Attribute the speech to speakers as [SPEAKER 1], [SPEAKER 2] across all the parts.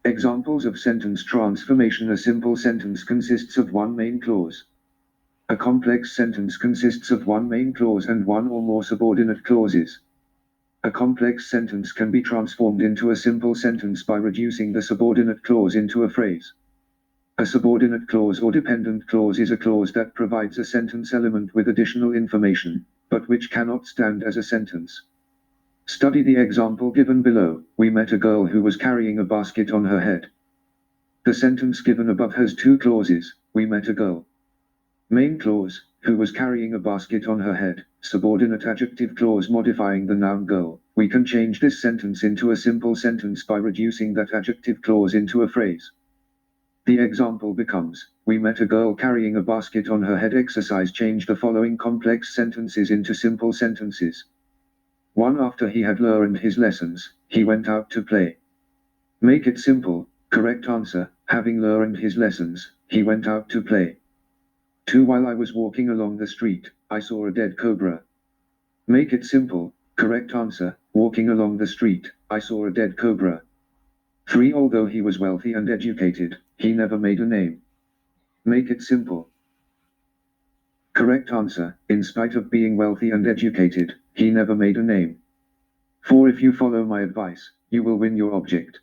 [SPEAKER 1] Examples of sentence transformation. A simple sentence consists of one main clause. A complex sentence consists of one main clause and one or more subordinate clauses. A complex sentence can be transformed into a simple sentence by reducing the subordinate clause into a phrase. A subordinate clause or dependent clause is a clause that provides a sentence element with additional information, but which cannot stand as a sentence. Study the example given below. We met a girl who was carrying a basket on her head. The sentence given above has two clauses. We met a girl. Main clause, who was carrying a basket on her head. Subordinate adjective clause modifying the noun girl. We can change this sentence into a simple sentence by reducing that adjective clause into a phrase. The example becomes, we met a girl carrying a basket on her head. Exercise: change the following complex sentences into simple sentences. 1. After he had learned his lessons, he went out to play. Make it simple. Correct answer: having learned his lessons, he went out to play. 2. While I was walking along the street, I saw a dead cobra. Make it simple. Correct answer: walking along the street, I saw a dead cobra. 3. Although he was wealthy and educated, he never made a name. Make it simple. Correct answer: in spite of being wealthy and educated, he never made a name. 4. If you follow my advice, you will win your object.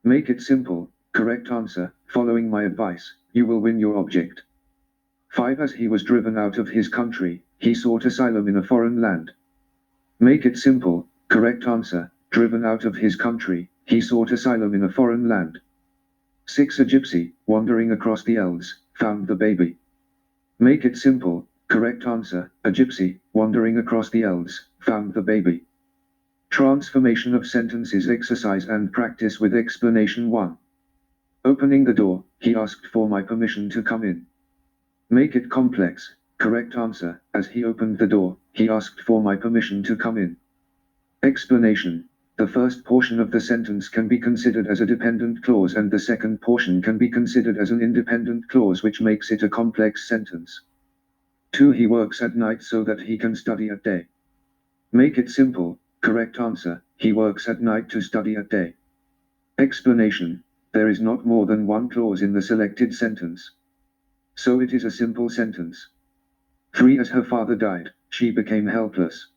[SPEAKER 1] Make it simple. Correct answer: following my advice, you will win your object. 5. As he was driven out of his country, he sought asylum in a foreign land. Make it simple. Correct answer: driven out of his country, he sought asylum in a foreign land. 6. A gypsy, wandering across the Elds, found the baby. Make it simple. Correct answer: a gypsy, wandering across the Elds, found the baby. Transformation of sentences. Exercise and practice with explanation. 1. Opening the door, he asked for my permission to come in. Make it complex. Correct answer: as he opened the door, he asked for my permission to come in. Explanation: the first portion of the sentence can be considered as a dependent clause and the second portion can be considered as an independent clause, which makes it a complex sentence. 2. He works at night so that he can study at day. Make it simple. Correct answer: he works at night to study at day. Explanation: there is not more than one clause in the selected sentence, so it is a simple sentence. 3. As her father died, she became helpless.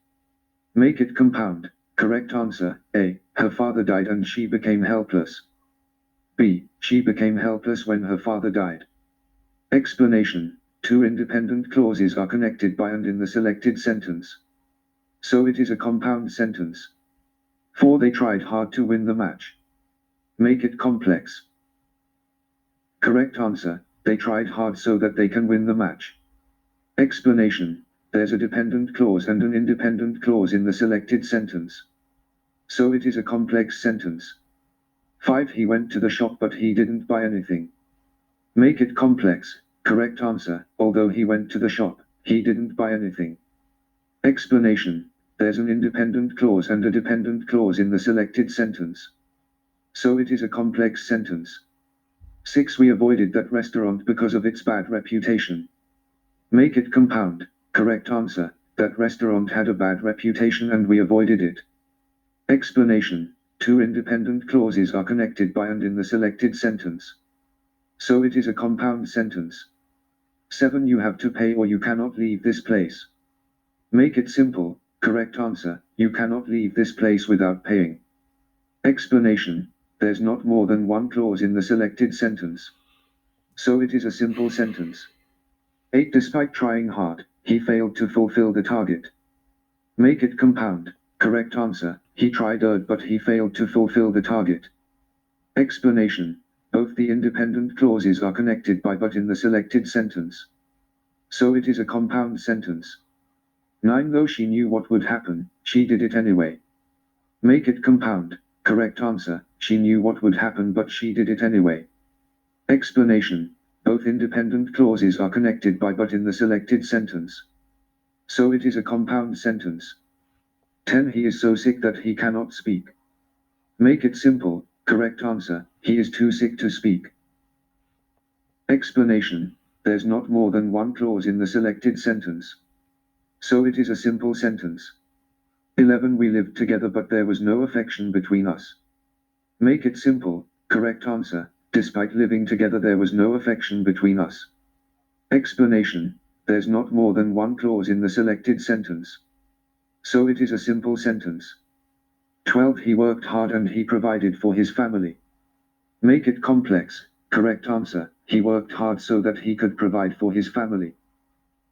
[SPEAKER 1] Make it compound. Correct answer: A. Her father died and she became helpless. B. She became helpless when her father died. Explanation: two independent clauses are connected by and in the selected sentence, so it is a compound sentence. 4. They tried hard to win the match. Make it complex. Correct answer: they tried hard so that they can win the match. Explanation: there's a dependent clause and an independent clause in the selected sentence, so it is a complex sentence. 5. He went to the shop but he didn't buy anything. Make it complex. Correct answer: although he went to the shop, he didn't buy anything. Explanation: there's an independent clause and a dependent clause in the selected sentence, so it is a complex sentence. 6. We avoided that restaurant because of its bad reputation. Make it compound. Correct answer: that restaurant had a bad reputation and we avoided it. Explanation: two independent clauses are connected by and in the selected sentence, so it is a compound sentence. 7. You have to pay or you cannot leave this place. Make it simple. Correct answer: you cannot leave this place without paying. Explanation: there's not more than one clause in the selected sentence, so it is a simple sentence. 8. Despite trying hard, he failed to fulfill the target. Make it compound. Correct answer: he tried hard but he failed to fulfill the target. Explanation: both the independent clauses are connected by but in the selected sentence, so it is a compound sentence. 9. Though she knew what would happen, she did it anyway. Make it compound. Correct answer: she knew what would happen but she did it anyway. Explanation: both independent clauses are connected by but in the selected sentence, so it is a compound sentence. 10. He is so sick that he cannot speak. Make it simple. Correct answer: he is too sick to speak. Explanation: there's not more than one clause in the selected sentence, so it is a simple sentence. 11. We lived together but there was no affection between us. Make it simple. Correct answer. Despite living together there was no affection between us. Explanation. There's not more than one clause in the selected sentence. So it is a simple sentence. 12. He worked hard and he provided for his family. Make it complex. Correct answer. He worked hard so that he could provide for his family.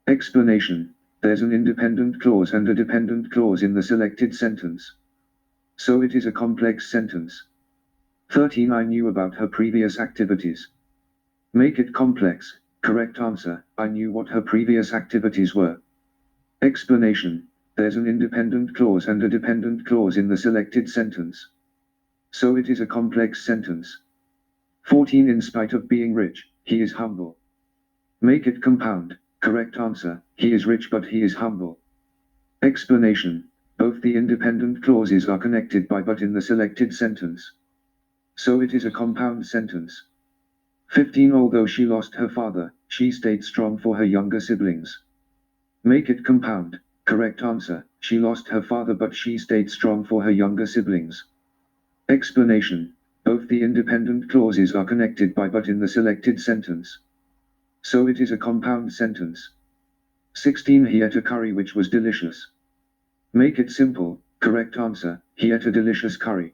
[SPEAKER 1] Explanation. There's an independent clause and a dependent clause in the selected sentence. So it is a complex sentence. 13. I knew about her previous activities. Make it complex. Correct answer. I knew what her previous activities were. Explanation. There's an independent clause and a dependent clause in the selected sentence. So it is a complex sentence. 14. In spite of being rich, he is humble. Make it compound. Correct answer. He is rich but he is humble. Explanation. Both the independent clauses are connected by but in the selected sentence. So it is a compound sentence. 15. Although she lost her father, she stayed strong for her younger siblings. Make it compound. Correct answer. She lost her father but she stayed strong for her younger siblings. Explanation. Both the independent clauses are connected by but in the selected sentence. So it is a compound sentence. 16. He ate a curry which was delicious. Make it simple. Correct answer. He ate a delicious curry.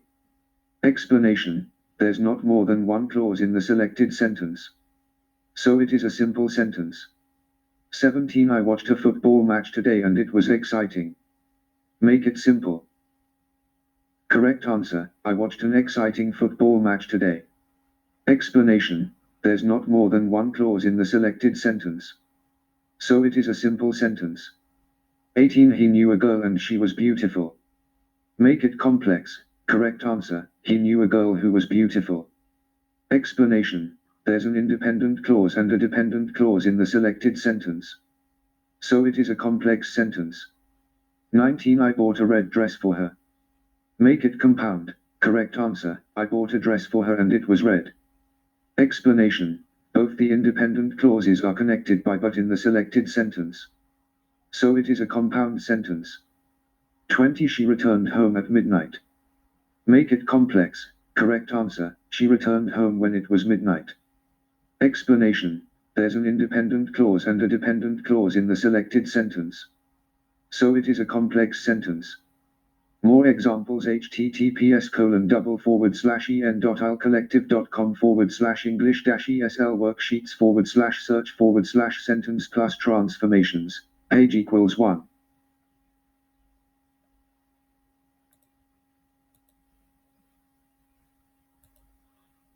[SPEAKER 1] Explanation. There's not more than one clause in the selected sentence. So it is a simple sentence. 17. I watched a football match today and it was exciting. Make it simple. Correct answer. I watched an exciting football match today. Explanation. There's not more than one clause in the selected sentence. So it is a simple sentence. 18. He knew a girl and she was beautiful. Make it complex. Correct answer. He knew a girl who was beautiful. Explanation. There's an independent clause and a dependent clause in the selected sentence. So it is a complex sentence. 19. I bought a red dress for her. Make it compound. Correct answer. I bought a dress for her and it was red. Explanation. Both the independent clauses are connected by but in the selected sentence. So it is a compound sentence. 20. She returned home at midnight. Make it complex. Correct answer. She returned home when it was midnight. Explanation. There's an independent clause and a dependent clause in the selected sentence. So it is a complex sentence. More examples https://en.alcollective.com/english-esl worksheets/search/sentence plus transformations. Page =1.